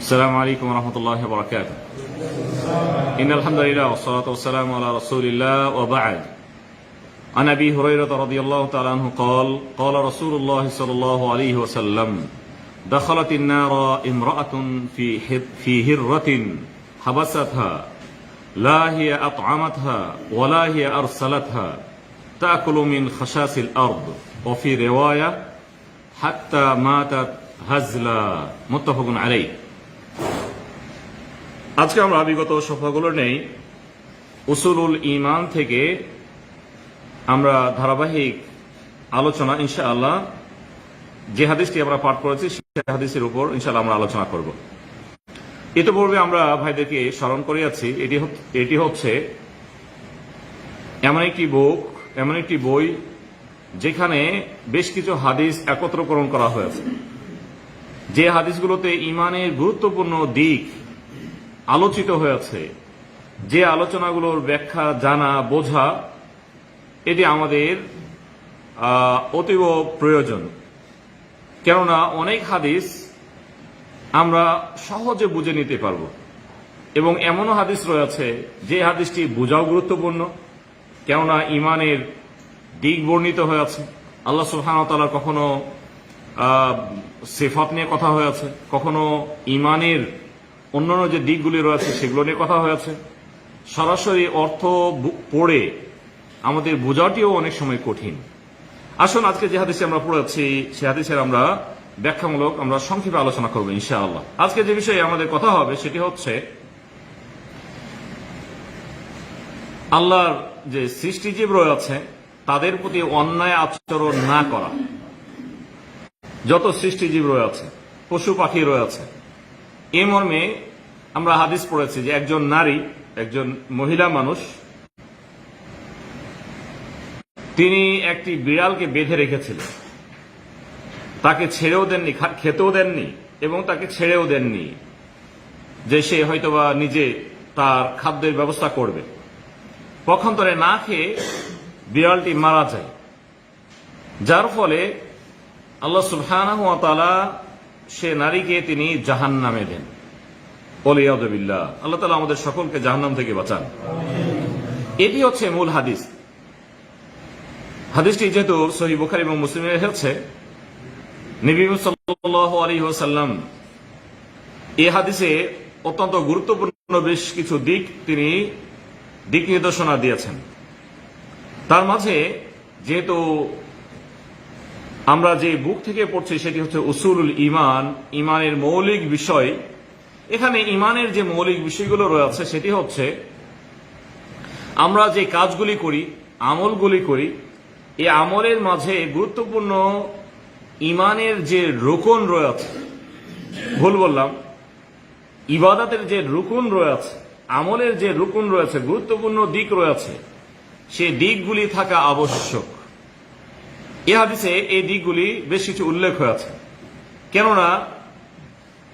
السلام عليكم ورحمة الله وبركاته. إن الحمد لله والصلاة والسلام على رسول الله وبعد. عن أبي هريرة رضي الله تعالى عنه قال قال رسول الله صلى الله عليه وسلم دخلت النار امرأة في هرة حبستها لا هي أطعمتها ولا هي أرسلتها تأكل من خشاش الأرض وفي رواية حتى ماتت هزلا متفق عليه. আজকে আমরা বিগত সফাগুলো নেই উসুলুল ঈমান থেকে আমরা ধারাবাহিক আলোচনা ইনশাআল্লাহ যে হাদিসটি আমরা পাঠ করেছি সেই হাদিসের উপর ইনশাআল্লাহ আমরা আলোচনা করব। ইতিপূর্বে আমরা ভাইদেরকে স্মরণ করিয়াছি এটি হচ্ছে এমন একটি বই যেখানে বেশ কিছু হাদিস একত্রকরণ করা হয়েছে, যে হাদিসগুলোতে ঈমানের গুরুত্বপূর্ণ দিক আলোচিত হয়েছে, যে আলোচনাগুলোর ব্যাখ্যা জানা বোঝা এটি আমাদের অতীব প্রয়োজন। কেননা অনেক হাদিস আমরা সহজে বুঝে নিতে পারব এবং এমনও হাদিস রয়েছে যে হাদিসটি বোঝাও গুরুত্বপূর্ণ, কেননা ঈমানের দিক বর্ণিত হয়েছে। আল্লাহ সুবহানাহু ওয়া তাআলার কখনো সিফাত নিয়ে কথা হয়েছে, কখনো ঈমানের অন্যান্য যে দিকগুলি রয়েছে সেগুলো নিয়ে কথা হয়েছে। সরাসরি অর্থ পড়ে আমাদের বোঝাটিও অনেক সময় কঠিন। আসুন আজকে যে হাদিসে আমরা পড়েছি সে হাদিসের আমরা ব্যাখ্যামূলক আমরা সংক্ষেপে আলোচনা করবো ইনশাআল্লাহ। আজকে যে বিষয়ে আমাদের কথা হবে সেটি হচ্ছে আল্লাহর যে সৃষ্টিজীব রয়েছে তাদের প্রতি অন্যায় আচরণ না করা। যত সৃষ্টিজীব রয়েছে, পশু পাখি রয়েছে, এ মর্মে আমরা হাদিস পড়েছি যে একজন নারী, একজন মহিলা মানুষ, তিনি একটি বিড়ালকে বেঁধে রেখেছিলেন। তাকে ছেড়েও দেননি, খেতেও দেননি এবং তাকে ছেড়েও দেননি যে সে হয়তোবা নিজে তার খাদ্যের ব্যবস্থা করবে। পক্ষান্তরে না খেয়ে বিড়ালটি মারা যায়, যার ফলে আল্লাহ সুবহানাহু ওয়া তাআলা সে নারীকে তিনি জাহান্নামে দেন। ওয়ালিয়াযু বিল্লাহ। আল্লাহ তাআলা আমাদের সকলকে জাহান্নাম থেকে বাঁচান। এটি হচ্ছে মূল হাদিস। হাদিসটি যেহেতু সহিহ বুখারী এবং মুসলিমে এসেছে, নবী সাল্লাল্লাহু আলাইহি ওয়াসাল্লাম এই হাদিসে অত্যন্ত গুরুত্বপূর্ণ বেশ কিছু তিনি দিক নির্দেশনা দিয়েছেন। তার মাঝে যেহেতু আমরা যে বুক থেকে পড়ছি সেটি হচ্ছে উসুলুল ঈমান, ঈমানের মৌলিক বিষয়। এখানে ঈমানের যে মৌলিক বিষয়গুলো রয়েছে সেটি হচ্ছে আমরা যে কাজগুলি করি, আমলগুলি করি, এই আমলের মাঝে গুরুত্বপূর্ণ ঈমানের যে রুকন রয়েছে, ভুল বললাম, ইবাদতের যে রুকন রয়েছে, আমলের যে রুকন রয়েছে, গুরুত্বপূর্ণ দিক রয়েছে, সে দিকগুলি থাকা আবশ্যক। এই হাদিসে এই দিকগুলি বেশ কিছু উল্লেখ হয়েছে। কেননা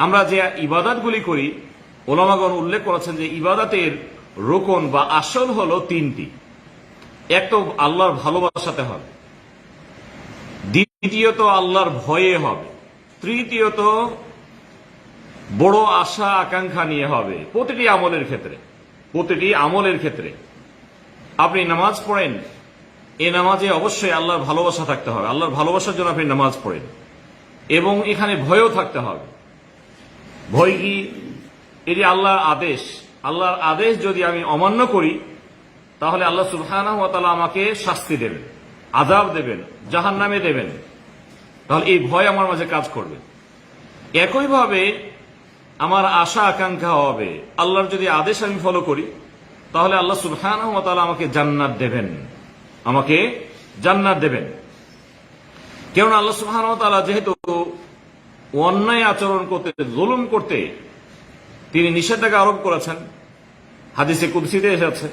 আমরা যে ইবাদতগুলি করি, ওলামাগণ উল্লেখ করেছেন যে ইবাদতের রোকন বা আসল হলো তিনটি। এক তো আল্লাহর ভালোবাসাতে হবে, দ্বিতীয়ত আল্লাহর ভয়ে হবে, তৃতীয়ত বড় আশা আকাঙ্ক্ষা নিয়ে হবে। প্রতিটি আমলের ক্ষেত্রে আপনি নামাজ পড়েন, এই নামাজে অবশ্যই আল্লাহর ভালোবাসা থাকতে হবে, আল্লাহর ভালোবাসার জন্য আপনি নামাজ পড়েন, এবং এখানে ভয়ও থাকতে হবে। ভয় কি? এটি আল্লাহর আদেশ। আল্লাহর আদেশ যদি আমি অমান্য করি তাহলে আল্লাহ সুবহানাহু ওয়া তাআলা আমাকে শাস্তি দেবেন, আযাব দেবেন, জাহান্নামে দেবেন। তাহলে এই ভয় আমার মাঝে কাজ করবে। একইভাবে আমার আশা আকাঙ্ক্ষা হবে আল্লাহর যদি আদেশ আমি ফলো করি তাহলে আল্লাহ সুবহানাহু ওয়া তাআলা আমাকে জান্নাত দেবেন। কেননা আল্লাহ সুবহানাহু ওয়া তাআলা যেহেতু অন্যায় আচরণ করতে, জুলুম করতে তিনি নিষেধাজ্ঞা আরোপ করেছেন। হাদিসে কুদসিতে এসেছে,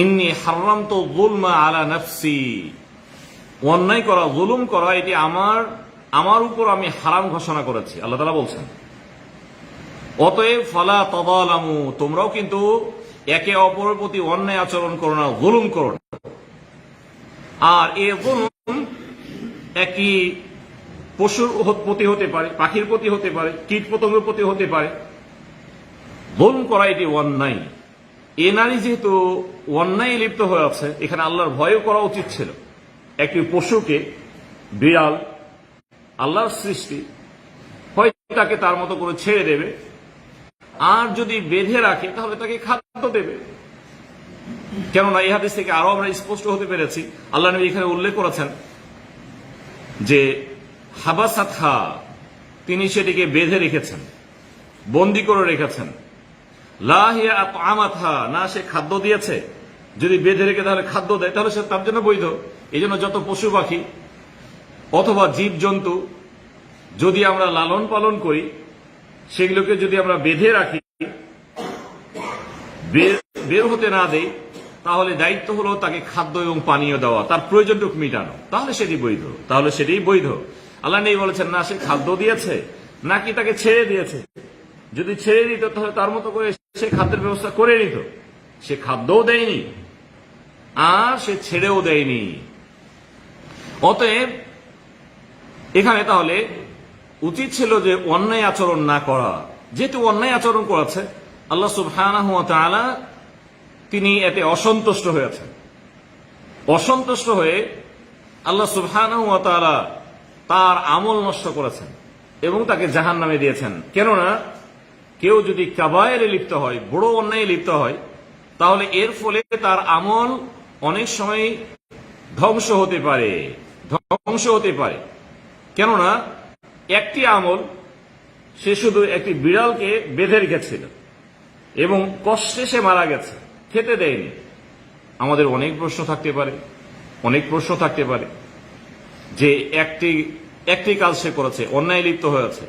ইন্নী হারামতু যুলমা আলা নাফসি, অন্যায় করা, জুলুম করা এটি আমার উপর আমি হারাম ঘোষণা করেছি, আল্লাহ তাআলা বলছেন। অতএব ফালা তাযালামু, তোমরাও কিন্তু একে অপরের প্রতি অন্যায় আচরণ করো না, জুলুম করো না। আর এই জুলুম একটি পশুর প্রতি হতে পারে, পাখির প্রতি হতে পারে, কীট পতঙ্গের প্রতি হতে পারে। জুলুম করা এটি অন্যায়। এ নারী যেহেতু অন্যায় লিপ্ত হয়ে আছে, এখানে আল্লাহর ভয়ও করা উচিত ছিল। একটি পশুকে, বিড়াল আল্লাহর সৃষ্টি, হয় তাকে তার মতো করে ছেড়ে দেবে, আর যদি বেঁধে রাখে তাহলে তাকে খাদ্য দেবে। কেননা এই হাদিস থেকে আরো আমরা স্পষ্ট হতে পেরেছি, আল্লাহ নবী এখানে উল্লেখ করেছেন যে হাবাসাতহা, তিনি সেটিকে বেঁধে রেখেছেন, বন্দি করে রেখেছেন। লা হিয়া আতআমাতহা, না সে খাদ্য দিয়েছে। যদি বেঁধে রেখে তাহলে খাদ্য দেয়, তাহলে সে তার জন্য বৈধ। এই জন্য যত পশু পাখি অথবা জীব জন্তু যদি আমরা লালন পালন করি, সেগুলোকে যদি আমরা বেঁধে রাখি, বের হতে না দেই, তাহলে দায়িত্ব হলো তাকে খাদ্য এবং পানীয় দেওয়া, তার প্রয়োজনটুকু মেটানো, তাহলে সেটি বৈধ, তাহলে সেটাই বৈধ। আল্লাহ নেই বলেছেন না সে খাদ্য দিয়েছে নাকি তাকে ছেড়ে দিয়েছে। যদি ছেড়ে দিত তাহলে তার মতো করে সে খাদ্যের ব্যবস্থা করে নিত। সে খাদ্যও দেয়নি আর সে ছেড়েও দেয়নি। অতএব এখানে তাহলে উচিত ছিল যে অন্যায় আচরণ না করা। যেহেতু অন্যায় আচরণ করেছে, আল্লাহ সুবহানাহু ওয়া তাআলা তিনি এতে অসন্তুষ্ট হয়েছেন। অসন্তুষ্ট হয়ে আল্লাহ সুবহানাহু ওয়া তাআলা তার আমল নষ্ট করেছেন এবং তাকে জাহান্নামে দিয়েছেন। কেননা কেউ যদি কাবায়েরে লিপ্ত হয়, বড় অন্যায়ে লিপ্ত হয়, তাহলে এর ফলে তার আমল অনেক সময় ধ্বংস হতে পারে। কেননা একটি আমল, সে শুধু একটি বিড়ালকে বেঁধে রেখেছিল এবং কষ্টে সে মারা গেছে, খেতে দেয়নি। আমাদের অনেক প্রশ্ন থাকতে পারে যে একটি কাজ সে করেছে, অন্যায় লিপ্ত হয়েছে,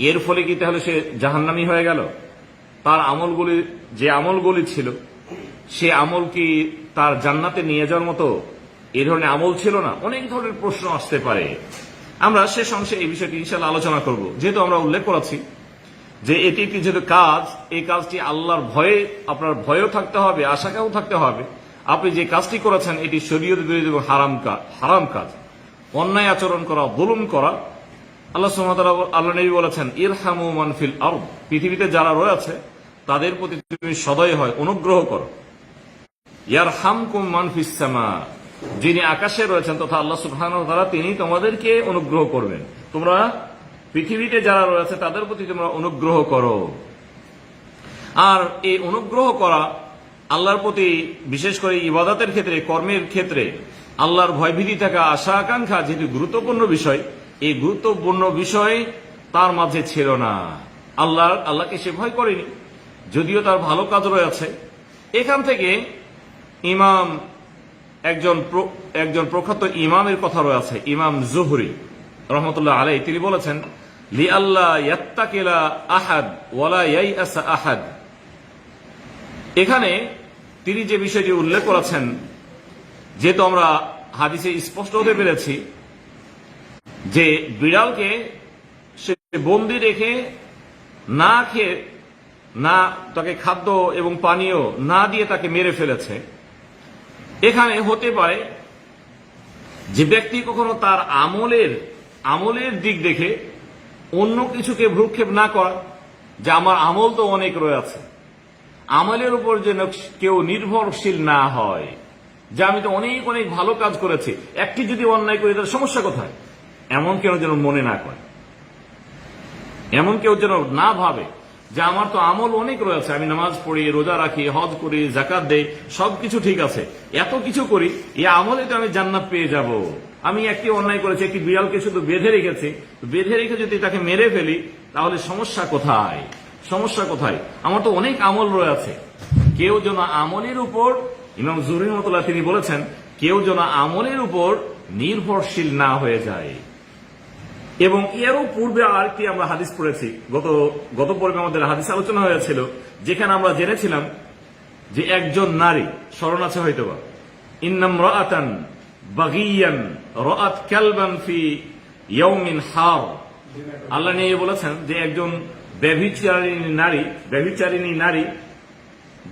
এর ফলে কি তাহলে সে জাহান্নামী হয়ে গেল? তার আমলগুলি, যে আমলগুলি ছিল, সে আমল কি তার জান্নাতে নিয়ে যাওয়ার মতো এই ধরনের আমল ছিল না? অনেক ধরনের প্রশ্ন আসতে পারে। আমরা শেষ অংশে এই বিষয়টি ইনশাআল্লাহ আলোচনা করব। যেহেতু আমরা উল্লেখ করেছি যে এটি একটি যেহেতু কাজ, এই কাজটি আল্লাহর ভয়ে, আপনার ভয়ও থাকতে হবে, আশাকেও থাকতে হবে। আপনি যে কাজটি করেছেন এটি শরীয়ত বিরোধী এবং হারাম কাজ, অন্যায় আচরণ করা, জুলুম করা। আল্লাহ সুবহানাহু ওয়া তাআলা, আল্লাহ নবী বলেছেন, ইরহামু মান ফিল আরদ, পৃথিবীতে যারা রয়েছে তাদের প্রতি তুমি সদয় হয়, অনুগ্রহ করো। ইয়ারহামকুম মান ফিস সামা, যিনি আকাশে রয়েছেন তথা আল্লাহ সুবহানাহু ওয়া তাআলা, তিনি তোমাদেরকে অনুগ্রহ করবেন। তোমরা পৃথিবীতে যারা রয়েছে তাদের প্রতি তোমরা অনুগ্রহ করো। আর এই অনুগ্রহ করা আল্লাহর প্রতি, বিশেষ করে ইবাদতের ক্ষেত্রে, কর্মের ক্ষেত্রে আল্লাহর ভয়ভীতি থাকা, আশা আকাঙ্ক্ষা যেহেতু গুরুত্বপূর্ণ বিষয়, এই গুরুত্বপূর্ণ বিষয় তার মাঝে ছিল না। আল্লাহকে সে ভয় করেনি, যদিও তার ভালো কাজ রয়েছে। এখান থেকে ইমাম, একজন প্রখ্যাত ইমামের কথা রয়েছে, ইমাম জুহরি রহমতুল্লাহ আলাইহি, তিনি বলেছেন, লি আল্লাহ ইয়াত্তাকিলা আহাদ ওয়ালা ইয়াইআসা আহাদ। এখানে তিনি যে বিষয়টি উল্লেখ করেছেন, যেহেতু আমরা হাদিসে স্পষ্ট হতে পেরেছি যে বিড়ালকে সে বন্দি রেখে না খেয়ে, না তাকে খাদ্য এবং পানীয় না দিয়ে তাকে মেরে ফেলেছে। এখানে হতে পারে যে ব্যক্তি কখনো তার আমলের দিক দেখে অন্য কিছুকে ভ্রুক্ষেপ না করা, যে আমার আমল তো অনেক রয়েছে, আমলের উপর যেন কেউ নির্ভরশীল না হয়, যে আমি তো অনেক অনেক ভালো কাজ করেছি, একটি যদি অন্যায় করি তার সমস্যা কোথায়, এমন কেউ যেন মনে না করে, এমন কেউ যেন না ভাবে যে আমার তো আমল অনেক রয়েছে, আমি নামাজ পড়ি, রোজা রাখি, হজ করি, যাকাত দেই, সবকিছু ঠিক আছে, এত কিছু করি, এই আমলে তো আমি জান্নাত পেয়ে যাব। আমি একটি অন্যায় করেছি, একটি বিড়ালকে শুধু বেঁধে রেখেছি, বেঁধে রেখে যদি তাকে মেরে ফেলি তাহলে সমস্যা কোথায়? আমার তো অনেক আমল রয়েছে। কেউ যেন আমলের উপর, ইমাম জুহরি রাহমাতুল্লাহ তিনি বলেছেন, কেউ যেন আমলের উপর নির্ভরশীল না হয়ে যায়। এবং এরও পূর্বে আরেকটি আমরা হাদিস পড়েছি, গত পর্বে আমাদের হাদিস আলোচনা হয়েছিল, যেখানে আমরা জেনেছিলাম যে একজন নারী, স্মরণ আছে হয়তোবা, ইন্নামরাআতান বাগিয়ান রাআত কালবান ফি ইয়াউমিন হার। আল্লাহ নিয়ে বলেছেন যে একজন ব্যভিচারিণী নারী,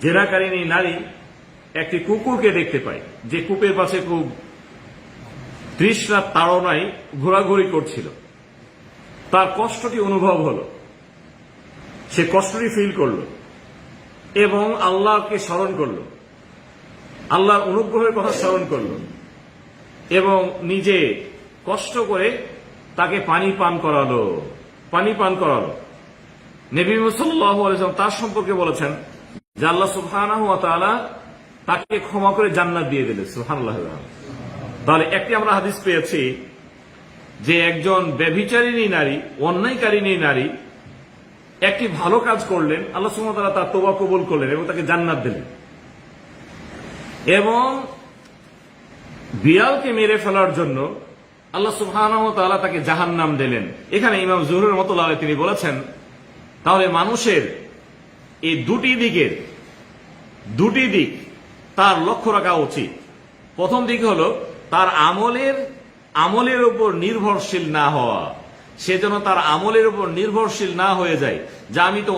জেনাকারিণী নারী একটি কুকুরকে দেখতে পায়, যে কূপের পাশে খুব তৃষ্ণার তাড়নায় ঘোরাঘুরি করছিল। তার কষ্টটি অনুভব হলো, সে কষ্টটি ফিল করলো এবং আল্লাহকে স্মরণ করলো, আল্লাহর অনুগ্রহের কথা স্মরণ করলো এবং নিজে কষ্ট করে তাকে পানি পান করালো। নবী সাল্লাল্লাহু আলাইহি ওয়াসাল্লাম তার সম্পর্কে বলেছেন যে আল্লাহ সুবহানাহু ওয়া তাআলা তাকে ক্ষমা করে জান্নাত দিয়ে দিলেন। সুবহানাল্লাহ। তাহলে একটি আমরা হাদিস পেয়েছি যে একজন ব্যভিচারিণী নারী, অন্যায়কারিণী নারী একটি ভালো কাজ করলেন, আল্লাহ সুবহানাহু ওয়া তাআলা তার তওবা কবুল করলেন এবং তাকে জান্নাত দিলেন। এবং বিড়ালকে মেরে ফেলার জন্য আল্লাহ সুবহানাহু ওয়া তাআলা তাকে জাহান্নাম দিলেন। এখানে ইমাম জুহরি রাহমাতুল্লাহ আলাইহি তিনি বলেছেন, তাহলে মানুষের এই দুটি দিক তার লক্ষ্য রাখা উচিত। প্রথম দিক হলো তার আমলের উপর নির্ভরশীল না হওয়া। সে যেন তার আমলের উপর নির্ভরশীল না হয়ে যায়, যা আমি তো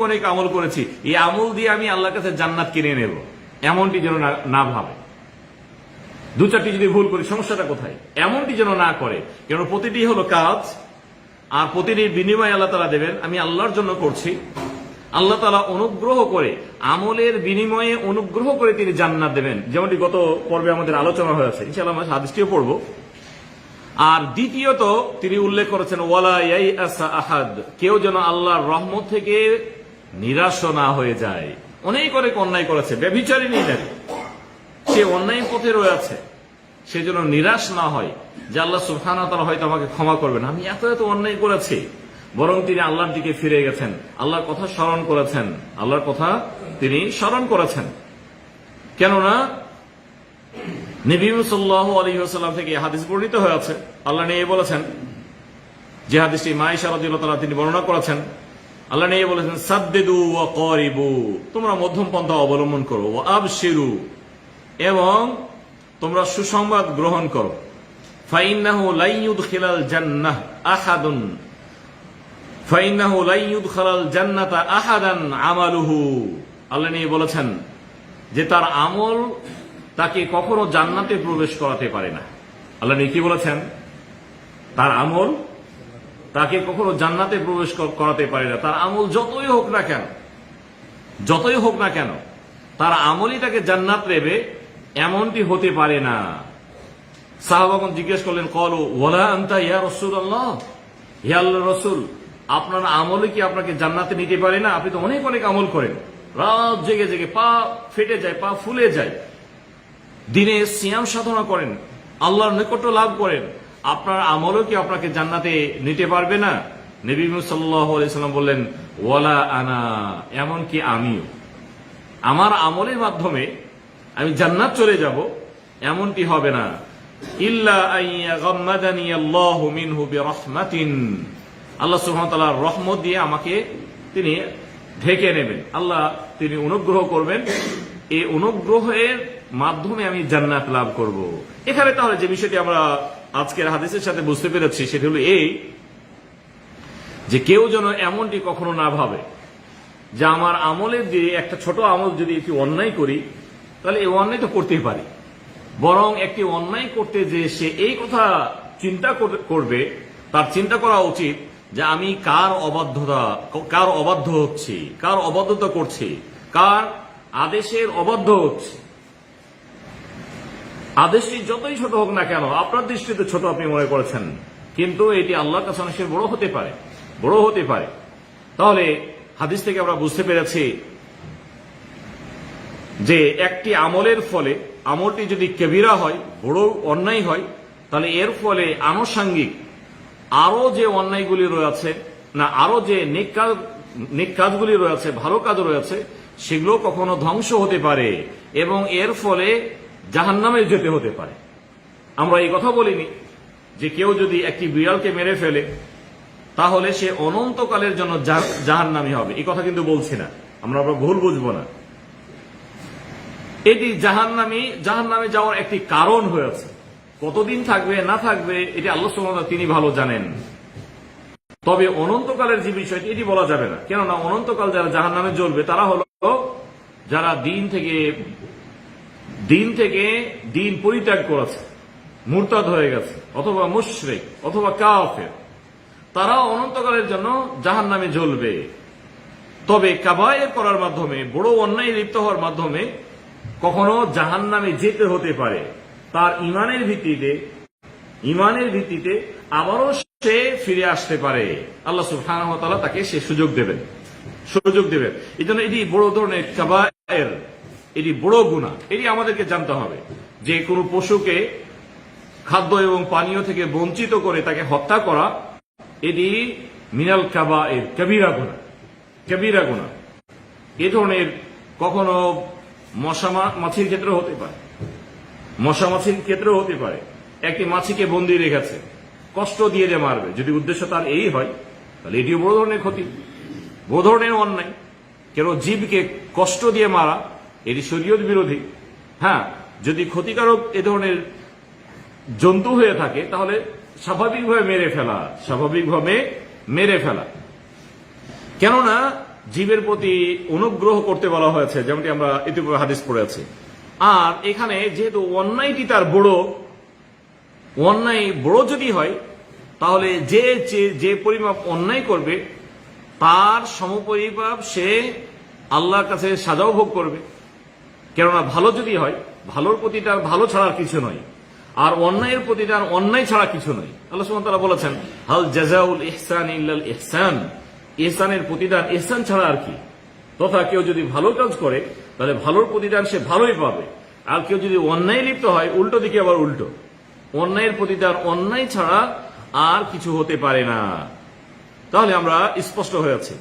অনেক আমল করেছি, এই আমল দিয়ে আমি আল্লাহর কাছে জান্নাত কিনে নেব, এমনটি যেন না ভাবে। দু চারটি যদি ভুল করি সমস্যাটা কোথায়, এমনটি যেন না করে। কারণ প্রতিটি হলো কাজ, আর প্রতিটির বিনিময় আল্লাহ তাআলা দেবেন। আমি আল্লাহর জন্য করছি, আল্লাহ তাআলা অনুগ্রহ করে, আমলের বিনিময়ে অনুগ্রহ করে তিনি জান্নাত দেবেন, যেমনটি গত পর্বে আমাদের আলোচনা হয়েছে। ইনশাআল্লাহ আমরা হাদিসটিও পড়ব। আর দ্বিতীয়ত তিনি উল্লেখ করেছেন ওয়ালা ইয়াইআসা আহাদ, কেউ যেন আল্লাহর রহমত থেকে নিরাশ না হয়ে যায়। অনেক অন্যায় করেছে, ব্যভিচারিণী নারী, সে অন্যায় পথে রয়েছে, সে যেন নিরাশ না হয় যে আল্লাহ সুবহানাহু ওয়া তাআলা হয়তো আমাকে ক্ষমা করবেন, আমি এত অন্যায় করেছি। বরং তিনি আল্লাহর দিকে ফিরে গেছেন, আল্লাহর কথা তিনি স্মরণ করেছেন। কেননা নবী সাল্লাল্লাহু আলাইহি ওয়াসাল্লাম থেকে হাদিস বর্ণিত হয়েছে, আল্লাহ নিয়ে বলেছেন, যে হাদিসটি মা আয়েশা রাদিয়াল্লাহু তাআলা তিনি বর্ণনা করেছেন, আল্লাহ নিয়ে বলেছেন সাদ্দিদু ওয়া কারিবু, তোমরা মধ্যম পন্থা অবলম্বন করো, ওয়া আবশিরু, এবং তোমরা সুসংবাদ গ্রহণ করো। ফাইন্নাহু লা ইউদখিলাল জান্নাহ আহাদুন জান্নাতা আহাদান আমালুহু, আল্লাহ নিয়ে বলেছেন যে তার আমল তাকে কখনো জান্নাতে প্রবেশ করাতে পারে না। আল্লাহ নিয়ে কি বলেছেন? তার আমল তাকে কখনো জান্নাতে প্রবেশ করাতে পারে না। তার আমল যতই হোক না কেন তার আমলই তাকে জান্নাত দেবে, এমনটি হতে পারে না। সাহাবাগণ জিজ্ঞেস করলেন, ক্বালু ওয়ালা আনতা ইয়া রাসূলুল্লাহ, হে আল্লাহর রাসূল, আপনার আমলে কি আপনাকে জান্নাতে নিতে পারে না? আপনি তো অনেক আমল করেন, রাত জেগে পা ফেটে যায়, পা ফুলে যায়, দিনে সিয়াম সাধনা করেন, আল্লাহর নৈকট্য লাভ করেন, আপনার আমলও কি আপনাকে জান্নাতে নিতে পারবে না? নবী সাল্লাল্লাহু আলাইহি ওয়াসাল্লাম বললেন, ওয়ালা আনা, এমনকি আমিও, আমার আমলের মাধ্যমে আমি জান্নাত চলে যাব, এমনটি হবে না। ইল্লা আইয়াগাম্মাদানি আল্লাহু মিনহু বিরাহমাতিন, আল্লাহ সুবহানাহু ওয়া তাআলার রহমত দিয়ে আমাকে তিনি ঢেকে নেবেন, আল্লাহ তিনি অনুগ্রহ করবেন, এই অনুগ্রহের মাধ্যমে আমি জান্নাত লাভ করব। এখানে তাহলে যে বিষয়টি আমরা আজকের হাদিসের সাথে বুঝতে পেরেছি সেটি হলো এই, যে কেউ যেন এমনটি কখনো না ভাবে যে আমার আমলের দিয়ে একটা ছোট আমল যদি একটি অন্যায় করি তাহলে এই অন্যায় তো করতেই পারি, বরং একটি অন্যায় করতে যে সে এই কথা চিন্তা করবে, তার চিন্তা করা উচিত যে আমি কার অবাধ্য হচ্ছি, কার অবাধ্যতা করছি, কার আদেশের অবাধ্য হচ্ছি। আদেশটি যতই ছোট হোক না কেন, আপনার দৃষ্টিতে ছোট আপনি মনে করেছেন, কিন্তু এটি আল্লাহর কাছে অনেক বড় হতে পারে। তাহলে হাদিস থেকে আমরা বুঝতে পেরেছি যে একটি আমলের ফলে, আমলটি যদি কবিরা হয়, বড় অন্যায় হয়, তাহলে এর ফলে আনুষঙ্গিক আরো যে অন্যায়গুলি রয়েছে না, আরো যে নেক কাজগুলি রয়েছে, ভালো কাজ রয়েছে, সেগুলো কখনো ধ্বংস হতে পারে এবং এর ফলে জাহান্নামে যেতে হতে পারে। আমরা এই কথা বলিনি যে কেউ যদি একটি বিড়ালকে মেরে ফেলে তাহলে সে অনন্তকালের জন্য জাহান্নামী হবে, এই কথা কিন্তু বলছি না, আমরা ভুল বুঝবো না। এটি জাহান্নামে যাওয়ার একটি কারণ হয়েছে, কতদিন থাকবে না থাকবে এটি আল্লাহ সুবহানাহু ওয়া তাআলা তিনি ভালো জানেন। তবে অনন্তকালের যে বিষয়টি এটি বলা যাবে না, কেননা অনন্তকাল যারা জাহান্নামে জ্বলবে তারা হলো যারা দিন থেকে দিন পরিত্যাগ করেছে, মুরতাদ হয়ে গেছে, অথবা মুশরিক, অথবা কাফের, তারাও অনন্তকালের জন্য জাহান্নামে জ্বলবে। তবে কাবায়ের করার মাধ্যমে, বড় অন্যায় লিপ্ত হওয়ার মাধ্যমে কখনো জাহান্নামে যেতে হতে পারে, তার ইমানের ভিত্তিতে আবারও সে ফিরে আসতে পারে। আল্লাহ সুবহানাহু ওয়া তাআলা তাকে সে সুযোগ দেবেন। এই জন্য এটি বড় ধরনের কাবায়ের, এটি বড় গুনাহ। এটি আমাদেরকে জানতে হবে যে কোনো পশুকে খাদ্য এবং পানীয় থেকে বঞ্চিত করে তাকে হত্যা করা, এটি মিনাল কাবায়ের, কবিরা গুনাহ। এ ধরনের কখনো মশা মাছির ক্ষেত্রে হতে পারে, একটি মাছিকে বন্দী রেখেছে, কষ্ট দিয়ে যে মারবে, যদি উদ্দেশ্য তার এই হয়, তাহলে এটিও বড় ধরনের ক্ষতি, বড় ধরনের অন্যায়। কেন জীবকে কষ্ট দিয়ে মারা, এটি শরীয়ত বিরোধী। হ্যাঁ, যদি ক্ষতিকারক এ ধরনের জন্তু হয়ে থাকে তাহলে স্বাভাবিকভাবে মেরে ফেলা। কেননা জীবের প্রতি অনুগ্রহ করতে বলা হয়েছে, যেমনটি আমরা ইতিপূর্বে হাদিস পড়েছি। আর এখানে যেহেতু অন্যায়টি তার অন্যায় বড় যদি হয়, তাহলে যে পরিমাপ অন্যায় করবে তার সমপরিমাপ সে আল্লাহর কাছে সাজাও ভোগ করবে। কেননা ভালো যদি হয়, ভালোর প্রতি তার ভালো ছাড়ার কিছু নয়, আর অন্যায়ের প্রতি তার অন্যায় ছাড়া কিছু নয়। আল্লাহ সুবহানাহু ওয়া তাআলা বলেছেন, হাল জাযাউল ইহসান ইল্লাল ইহসান, ইহসানের প্রতিদান ইহসান ছাড়া আর কি। তথা কেউ যদি ভালো কাজ করে তাহলে ভালোর প্রতিদান সে ভালোই পাবে, আর কেউ যদি অন্যায় লিপ্ত হয়, উল্টো দিকে আবার উল্টো, অন্যায়ের প্রতিদান অন্যায় ছাড়া আর কিছু হতে পারে না। তাহলে আমরা স্পষ্ট হয়ে আছি।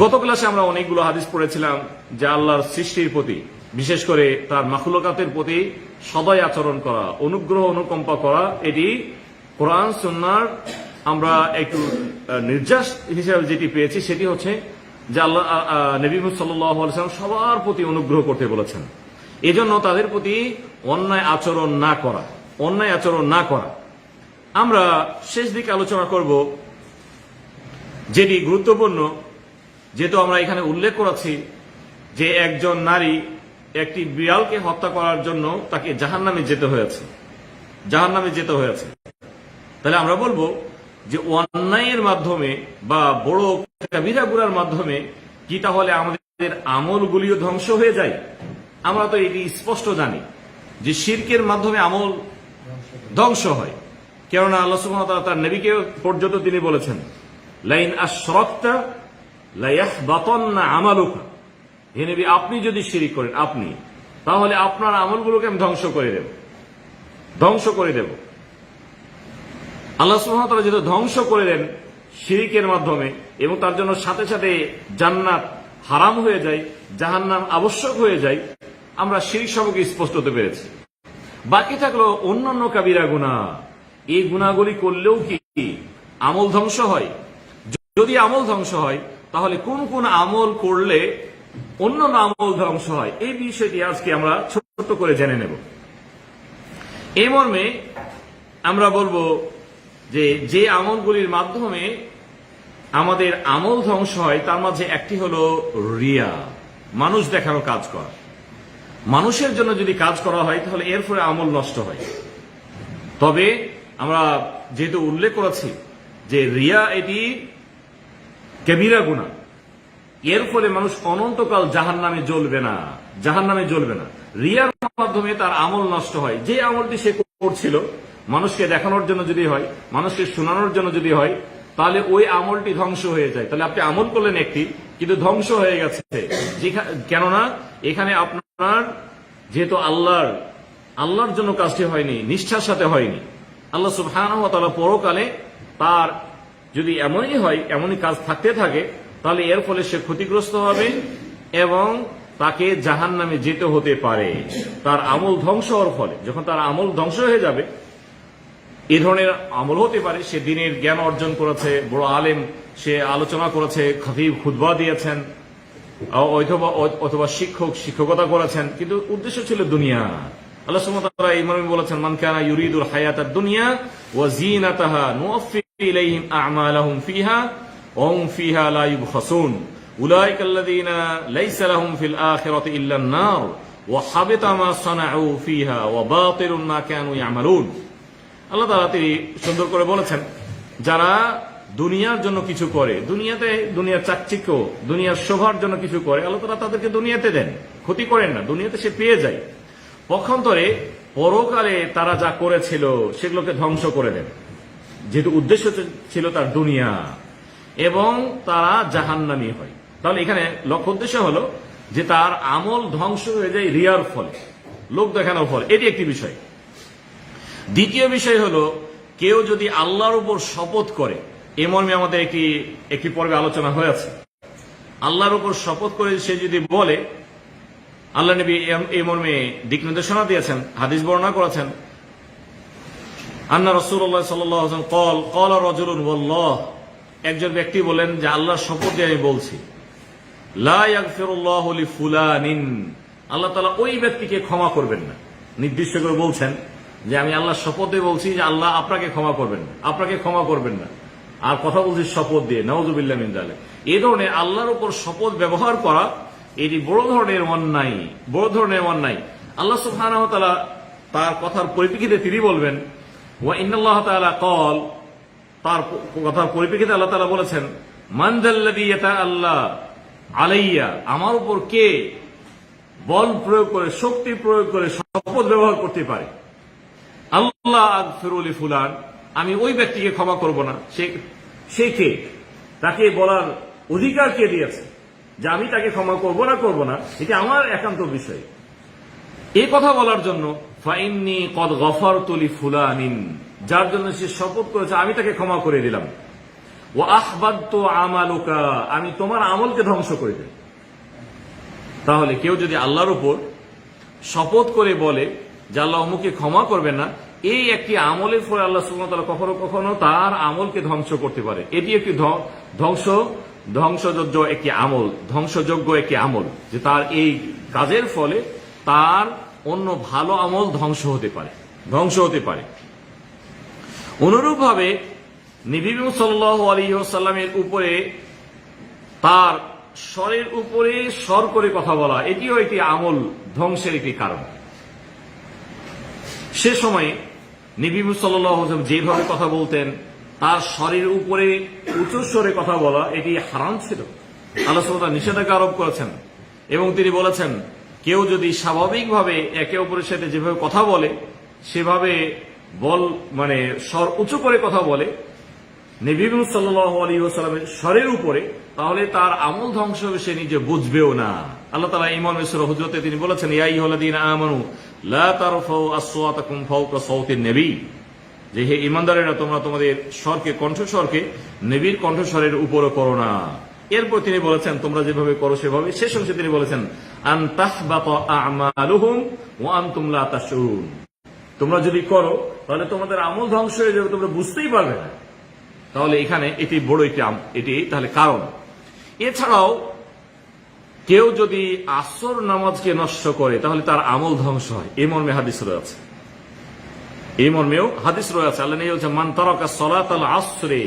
গত ক্লাসে আমরা অনেকগুলো হাদিস পড়েছিলাম যে আল্লাহর সৃষ্টির প্রতি, বিশেষ করে তার মাখলুকাতের প্রতি সদয় আচরণ করা, অনুগ্রহ অনুকম্পা করা, এটি কোরআন সুন্নাহর আমরা একটু নির্যাস হিসেবে যেটি পেয়েছি সেটি হচ্ছে যে আল্লাহ নবী মুহাম্মদ সাল্লাল্লাহু আলাইহি ওয়াসাল্লাম সবার প্রতি অনুগ্রহ করতে বলেছেন। এজন্য তাদের প্রতি অন্যায় আচরণ না করা। আমরা শেষ দিকে আলোচনা করব যেটি গুরুত্বপূর্ণ, যেহেতু আমরা এখানে উল্লেখ করেছি যে একজন নারী একটি বিড়ালকে হত্যা করার জন্য তাকে জাহান্নামে যেতে হয়েছে। তাহলে আমরা বলবো যে অন্যায়ের মাধ্যমে বা বড় কাবিরা গুনার মাধ্যমে কি তাহলে আমাদের আমলগুলিও ধ্বংস হয়ে যায়? আমরা তো এটি স্পষ্ট জানি যে শিরকের মাধ্যমে আমল ধ্বংস হয়। কেননা আল্লাহ সুবহানাহু ওয়া তাআলা তার নবীকে পর্যন্ত তিনি বলেছেন, লাইন আশরাকতা লায়াহবাতান্না আমালুকা, হে নবী আপনি যদি শিরক করেন তাহলে আপনার আমলগুলোকে আমি ধ্বংস করে দেব। আল্লাহ সুবহানাহু ওয়া তাআলা যেটা ধ্বংস করে দেন শিরকের মাধ্যমে, এবং তার জন্য সাথে সাথে জান্নাত হারাম হয়ে যায়, জাহান্নাম আবশ্যক হয়ে যায়, আমরা শিরক সম্পর্কে স্পষ্ট হতে পেরেছি। বাকি থাকলো অন্যান্য কাবিরা গুনাহ। এই গুনাহগুলি করলেও কি আমল ধ্বংস হয়? যদি আমল ধ্বংস হয় তাহলে কোন কোন আমল করলে অন্যান্য আমল ধ্বংস হয়, এই বিষয়টি আজকে আমরা ছোট্ট করে জেনে নেব। এই মর্মে আমরা বলবো যে আমলগুলির মাধ্যমে আমাদের আমল ধ্বংস হয় তার মাঝে একটি হলো রিয়া, মানুষ দেখানো কাজ করা। মানুষের জন্য যদি কাজ করা হয় তাহলে এর ফলে আমল নষ্ট হয়। তবে আমরা যেহেতু উল্লেখ করেছি যে রিয়া এটি কবিরা গুনাহ, এর ফলে মানুষ অনন্তকাল জাহান্নামে জ্বলবে না। রিয়ার মাধ্যমে তার আমল নষ্ট হয়। যে আমলটি সে করছিল মানুষকে দেখানোর জন্য যদি হয়, মানুষকে শোনানোর জন্য যদি হয়, তাহলে ওই আমলটি ধ্বংস হয়ে যায়। তাহলে আপনি আমল করলেন একটি, কিন্তু ধ্বংস হয়ে গেছে। কেননা এখানে আপনার যেহেতু আল্লাহর জন্য কাজটি হয়নি, নিষ্ঠার সাথে হয়নি। আল্লাহ সুবহানাহু ওয়া তাআলা পরকালে তার যদি এমনই কাজ থাকতে থাকে, তাহলে এর ফলে সে ক্ষতিগ্রস্ত হবে এবং তাকে জাহান্নামে যেতে হতে পারে তার আমল ধ্বংস হওয়ার ফলে। যখন তার আমল ধ্বংস হয়ে যাবে, এ ধরনের আমল হতে পারে সে দ্বীনের জ্ঞান অর্জন করেছে, বড় আলেম, সে আলোচনা করেছে, খতিব খুতবা দিয়েছেন, অথবা শিক্ষকতা করেছেন, কিন্তু উদ্দেশ্য ছিল দুনিয়া। আল্লাহ সুবহানাহু ওয়া তাআলা এই মর্মে বলেছেন, মান কানা ইউরিদুল হায়াতাদ দুনিয়া ওয়া যিনাতাহা নুওয়াফি ইলাইহিম আ'মালাহুম ফিহা ওয়া হুম ফিহা লা ইউবখাসুন উলাইকাল্লাযীনা লাইসা লাহুম ফিল আখিরাতি ইল্লান নার ওয়া হাবিতা মা সানাউ ফিহা ওয়া বাতিলুন মা কানু ইয়ামালুন। আল্লাহ তাআলা তিনি সুন্দর করে বলেছেন যারা দুনিয়ার জন্য কিছু করে, দুনিয়ার চাকচিক্য, দুনিয়ার শোভার জন্য কিছু করে, আল্লাহ তাআলা তাদেরকে দুনিয়াতে দেন, ক্ষতি করেন না, দুনিয়াতে সে পেয়ে যায়। পক্ষান্তরে পরকালে তারা যা করেছিল সেগুলোকে ধ্বংস করে দেন, যেহেতু উদ্দেশ্য ছিল তার দুনিয়া, এবং তারা জাহান্নামী হয়। তাহলে এখানে লক্ষ্য উদ্দেশ্য হলো যে তার আমল ধ্বংস হয়ে যায় রিয়ার ফলে, লোক দেখানোর ফলে। এটি একটি বিষয়। দ্বিতীয় বিষয় হলো, কেউ যদি আল্লাহর উপর শপথ করে, এ মর্মে আমাদের একটি পর্বে আলোচনা হয়েছে, আল্লাহর উপর শপথ করে সে যদি বলে, আল্লাহ নবী এই মর্মে দিক নির্দেশনা দিয়েছেন, হাদিস বর্ণনা করেছেন, আন্না রাসূলুল্লাহ সাল্লাল্লাহু আলাইহি ওয়াসাল্লাম ক্বালা রাজুলুন ওয়াল্লাহ, একজন ব্যক্তি বলেন যে আল্লাহর শপথ দিয়ে আমি বলছি, লা ইয়াগফিরুল্লাহু লিফুলানিন, আল্লাহ তাআলা ওই ব্যক্তিকে ক্ষমা করবেন না। নির্দিষ্ট করে বলছেন যে আমি আল্লাহর শপথ দিয়ে বলছি যে আল্লাহ আপনাকে ক্ষমা করবেন না, আপনাকে ক্ষমা করবেন না, আর কথা বলছি শপথ দিয়ে, নাউযুবিল্লাহ মিন যালিক। এই ধরনের আল্লাহর উপর শপথ ব্যবহার করা, এটি বড় ধরনের অন্যায়, বড় ধরনের অন্যায়। আল্লাহ সুবহানাহু ওয়া তাআলা তার কথার পরিপ্রেক্ষিতে তিনি বলবেন, ওয়া ইন্নাল্লাহ তাআলা ক্বাল, তার কথার পরিপ্রেক্ষিতে আল্লাহ তাআলা বলেছেন, মান যাল্লাযী ইয়াতাআল্লা আলাইয়া, আমার উপর কে বল প্রয়োগ করে, শক্তি প্রয়োগ করে শপথ ব্যবহার করতে পারে, আল্লাহ আগফিরু লিফুলান, আমি ওই ব্যক্তিকে ক্ষমা করব না। সে কে? তাকে বলার অধিকার কে দিয়েছে যে আমি তাকে ক্ষমা করব না, এটা আমার একান্ত বিষয়। এই কথা বলার জন্য ফাইন্নী কদ গফারতু লিফুলানিন, যার জন্য সে শপথ করেছে আমি তাকে ক্ষমা করে দিলাম, ওয়া আহবাদতু আমালুকা, আমি তোমার আমলকে ধ্বংস করে দিলাম। তাহলে কেউ যদি আল্লাহর উপর শপথ করে বলে যে আল্লাহ অমুকে ক্ষমা করবেন না, এই একটি আমলের ফলে আল্লাহ সুবহানাহু ওয়া তাআলা কখনো কখনো তার আমলকে ধ্বংস করতে পারে। এটি একটি ধ্বংসযোগ্য একটি আমল, যে তার এই কাজের ফলে তার অন্য ভালো আমল ধ্বংস হতে পারে। অনুরূপভাবে নবী সাল্লাল্লাহু আলাইহি ওয়াসাল্লামের উপরে, তার স্বরের উপরে স্বর করে কথা বলা, এটিও একটি আমল ধ্বংসের একটি কারণ। সে সময় নবী সাল্লাল্লাহু আলাইহি ওয়াসাল্লাম যেভাবে কথা বলতেন, তার স্বরের উপরে উঁচু স্বরে কথা বলা, এটি হারাম ছিল, আল্লাহ সুবহানাহু ওয়া তাআলা নিষেধাজ্ঞা আরোপ করেছেন। এবং তিনি বলেছেন, কেউ যদি স্বাভাবিকভাবে একে অপরের সাথে যেভাবে কথা বলে সেভাবে স্বর উঁচু করে কথা বলে নবী সাল্লাল্লাহু আলাইহি ওয়াসাল্লামের স্বরের উপরে, তাহলে তার আমল ধ্বংস হবে, সে নিজে বুঝবেও না। আল্লাহ তাআলা ইমান সূরা হুজরাতে তিনি বলেছেন, ইয়া আইয়ুহাল্লাযীনা আমানু লা তারফাউ আসওয়াতাকুম ফাওকা সাওতিন নবী, যে হে ঈমানদারেরা, তোমরা তোমাদের কণ্ঠস্বরকে নবীর কণ্ঠস্বরের উপরে করো না। এরপর তিনি বলেছেন, তোমরা যেভাবে করো সেভাবে। শেষ অংশে তিনি বলেছেন, আন তাহবাতা আমালুহুম ওয়া আনতুম লা তাশউরুন, তোমরা যদি করো তাহলে তোমাদের আমল ধ্বংস হয়ে যাবে, তোমরা বুঝতেই পারবে না। তাহলে এখানে এটি বড় এটি তাহলে কারণ। এছাড়াও কেউ যদি আসর নামাজকে নষ্ট করে তাহলে তার আমল ধ্বংস হয়, এই মর্মে হাদিস রয়েছে, আল্লাহ নবী বলেছেন, মান তারাকা সালাতাল আসরি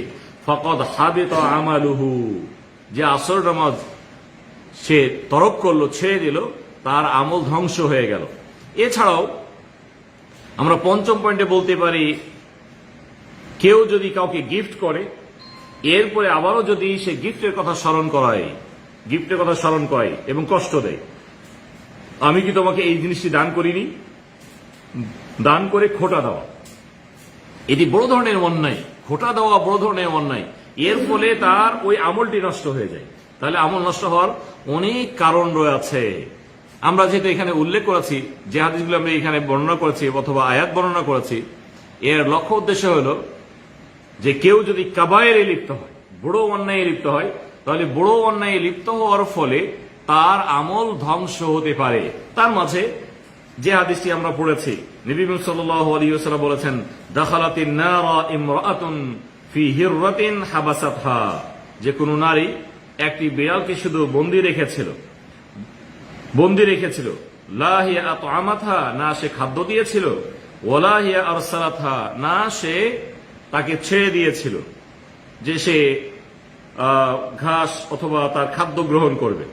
ফাকাদ হাবিতা আমালুহু, যে আসর নামাজ সে তরক করলো, ছেড়ে দিল, তার আমল ধ্বংস হয়ে গেল। এছাড়াও আমরা পঞ্চম পয়েন্টে বলতে পারি, কেউ যদি কাউকে গিফট করে, এরপরে আবারও যদি সে গিফটের কথা স্মরণ করায় এবং কষ্ট দেয়, আমি কি তোমাকে এই জিনিসটি দান করিনি, দান করে খোটা দেওয়া, এটি বড় ধরনের অন্যায়। খোটা দেওয়া বড় ধরনের অন্যায়, এর ফলে তার ওই আমলটি নষ্ট হয়ে যায়। তাহলে আমল নষ্ট হওয়ার অনেক কারণ রয়েছে। আমরা যেহেতু এখানে উল্লেখ করেছি, যে হাদিসগুলো আমরা এখানে বর্ণনা করেছি অথবা আয়াত বর্ণনা করেছি, এর লক্ষ্য উদ্দেশ্য হলো যে কেউ যদি কাবায়েরে লিপ্ত হয়, বড় অন্যায়ে লিপ্ত হয়, তাহলে বড় অন্যায়ে লিপ্ত হওয়ার ফলে তার আমল ধ্বংস হতে পারে। তার মাঝে যে হাদিসটি আমরা পড়েছি, নবী সাল্লাল্লাহু আলাইহি ওয়াসাল্লাম বলেছেন, দাখালাতিন নারা ইমরাআতুন ফি হিররাতিন হাবাসাতহা, যে কোন নারী একটি বিড়ালকে শুধু বন্দী রেখেছিল, লা হিয়া আতআমাতহা, না সে খাদ্য দিয়েছিল, ওয়ালা হিয়া আরসালাতহা, না সে তাকে ছেড়ে দিয়েছিল যে সে ঘাস অথবা তার খাদ্য গ্রহণ করবে।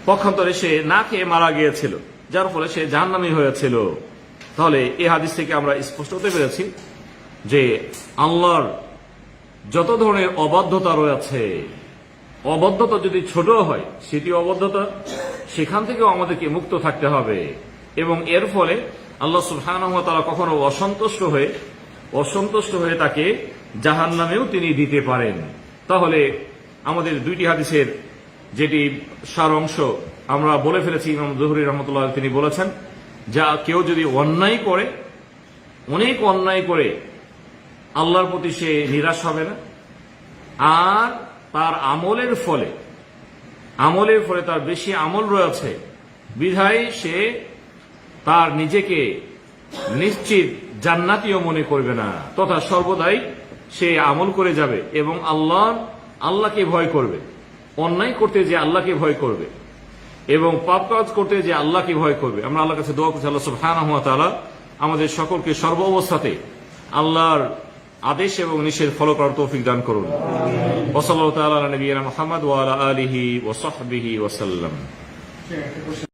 পক্ষান্তরে সে না খেয়ে মারা গিয়েছিল, যার ফলে সে জাহান্নামী হয়েছিল। তাহলে এই হাদিস থেকে আমরা স্পষ্ট হতে পেরেছি যে আল্লাহর যত ধরনের অবাধ্যতা রয়েছে, অবাধ্যতা যদি ছোট হয় সেটি অবাধ্যতা, সেখান থেকেও আমাদেরকে মুক্ত থাকতে হবে। এবং এর ফলে আল্লাহ সুবহানাহু ওয়া তাআলা কখনো অসন্তুষ্ট হয়ে তাকে জাহান্নামেও তিনি দিতে পারেন। তাহলে আমাদের দুইটি হাদিসের যেটি সার অংশ আমরা বলে ফেলেছি, ইমাম যুহরি রহমতুল্লাহ তিনি বলেছেন, যা কেউ যদি অন্যায় করে, অনেক অন্যায় করে, আল্লাহর প্রতি সে নিরাশ হবে না, আর তার আমলের ফলে তার বেশি আমল রয়েছে বিধায় সে তার নিজেকে নিশ্চিত জান্নাতীয় মনে করবে না, তথা সর্বদাই সে আমল করে যাবে এবং আল্লাহকে ভয় করবে, অন্যায় করতে যে আল্লাহকে ভয় করবে এবং পাপ কাজ করতে যে আল্লাহকে ভয় করবে। আমরা আল্লাহর কাছে দোয়া করছি, আল্লাহ সুবহানাহু ওয়া তাআলা আমাদের সকলকে সর্ব আল্লাহর আদেশ এবং নিষেধ ফলো করার তৌফিক দান করুন। ওয়া সাল্লাল্লাহু তাআলা আলা নবিয়িনা মুহাম্মদ ওয়া আলা আলিহি ওয়া সাহবিহি ওয়া সাল্লাম।